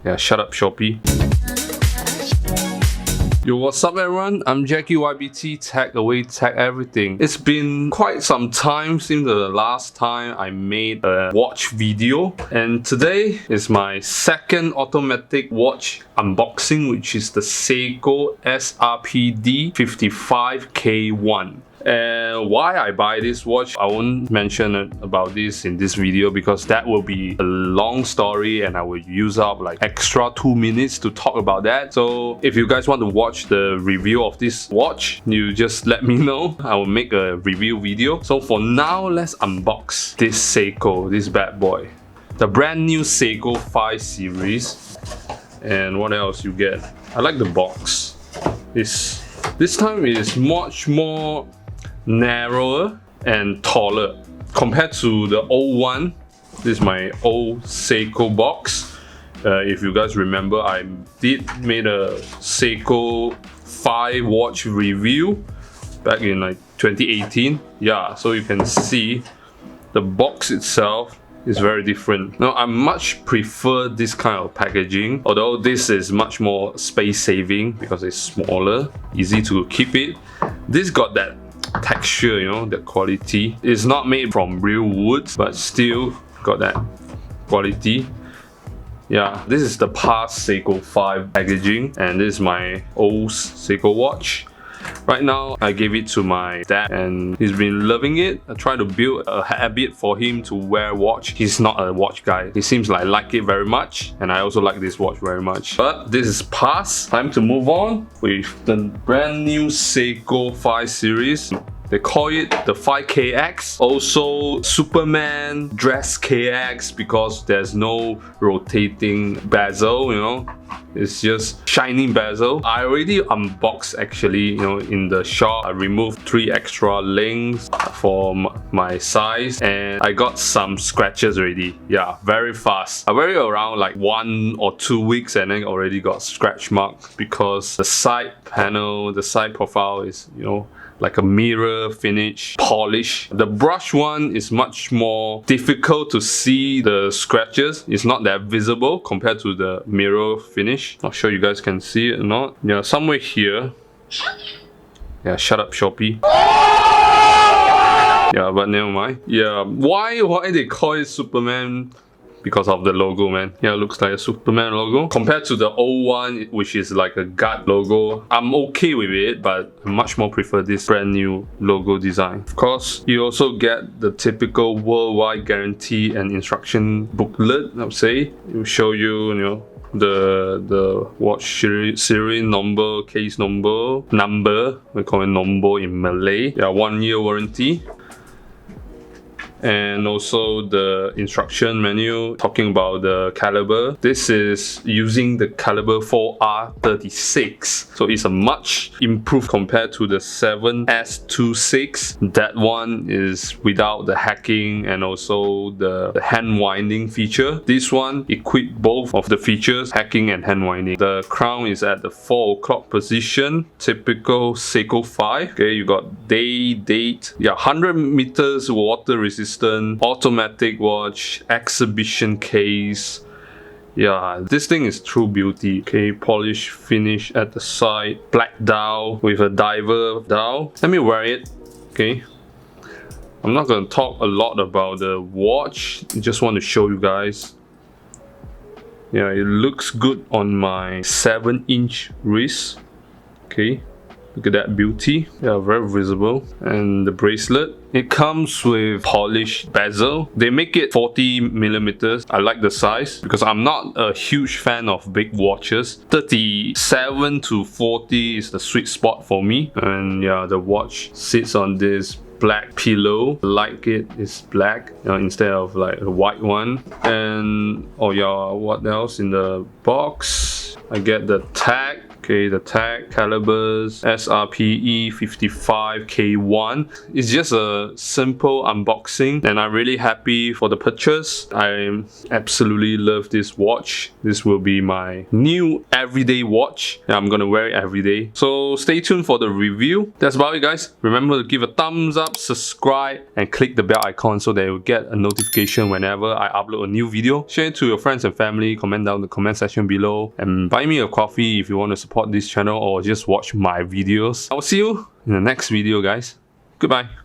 Yeah, shut up, Shopee. Yo, what's up everyone? I'm Jackie YBT, tag away, tag everything. It's been quite some time since the last time I made a watch video, and today is my second automatic watch unboxing, which is the Seiko SRPE55K1. And why I buy this watch, I won't mention about this in this video because that will be a long story and I will use up like extra 2 minutes to talk about that. So if you guys want to watch the review of this watch, you just let me know. I will make a review video. So for now, let's unbox this Seiko, this bad boy. The brand new Seiko 5 series. And what else you get? I like the box. This time it is much more narrower and taller compared to the old one. This is my old Seiko box. If you guys remember, I did made a Seiko 5 watch review back in like 2018. Yeah, so you can see the box itself is very different. Now, I much prefer this kind of packaging, although this is much more space saving because it's smaller, easy to keep it. This got that texture, you know, that quality. It's not made from real wood, but still got that quality. Yeah, this is the past Seiko 5 packaging, and this is my old Seiko watch. Right now, I gave it to my dad and he's been loving it. I try to build a habit for him to wear watch. He's not a watch guy. He seems like it very much, and I also like this watch very much. But this is past. Time to move on with the brand new Seiko 5 series. They call it the 5KX, also Superman Dress KX, because there's no rotating bezel, you know. It's just shiny bezel. I already unboxed actually, you know, in the shop. I removed 3 extra links for my size, and I got some scratches already. Yeah, very fast. I wear it around like 1 or 2 weeks and then already got scratch marks because the side panel, the side profile is, you know, like a mirror finish polish. The brush one is much more difficult to see the scratches. It's not that visible compared to the mirror finish. Not sure you guys can see it or not. Yeah, somewhere here. Yeah, shut up, Shopee. Yeah, but never mind. Yeah, why they call it Superman? Because of the logo, man. Yeah, it looks like a Superman logo. Compared to the old one, which is like a gut logo, I'm okay with it, but I much more prefer this brand new logo design. Of course, you also get the typical worldwide guarantee and instruction booklet, I would say. It will show you, you know, the watch serial number, case number, we call it number in Malay. Yeah, 1 year warranty. And also the instruction manual talking about the caliber. This is using the caliber 4R36, so it's a much improved compared to the 7S26. That one is without the hacking and also the hand winding feature. This one equipped both of the features, hacking and hand winding. The crown is at the 4 o'clock position, typical Seiko 5. Okay, you got day, date. Yeah, 100 meters water resistant, automatic watch, exhibition case. Yeah, this thing is true beauty. Okay, polished finish at the side, black dial with a diver dial. Let me wear it. Okay, I'm not gonna talk a lot about the watch, I just want to show you guys. Yeah, it looks good on my 7-inch wrist. Okay, look at that beauty. Yeah, very visible. And the bracelet, it comes with polished bezel. They make it 40 millimeters. I like the size because I'm not a huge fan of big watches. 37 to 40 is the sweet spot for me. And yeah, the watch sits on this black pillow. I like it is black, you know, instead of like a white one. And oh yeah, what else in the box? I get the tag. Okay, the tag, calibers, SRPE55K1. It's just a simple unboxing and I'm really happy for the purchase. I absolutely love this watch. This will be my new everyday watch and I'm gonna wear it every day. So stay tuned for the review. That's about it, guys. Remember to give a thumbs up, subscribe and click the bell icon so that you'll get a notification whenever I upload a new video. Share it to your friends and family, comment down in the comment section below and buy me a coffee if you want to support this channel or just watch my videos. I'll see you in the next video, guys. Goodbye.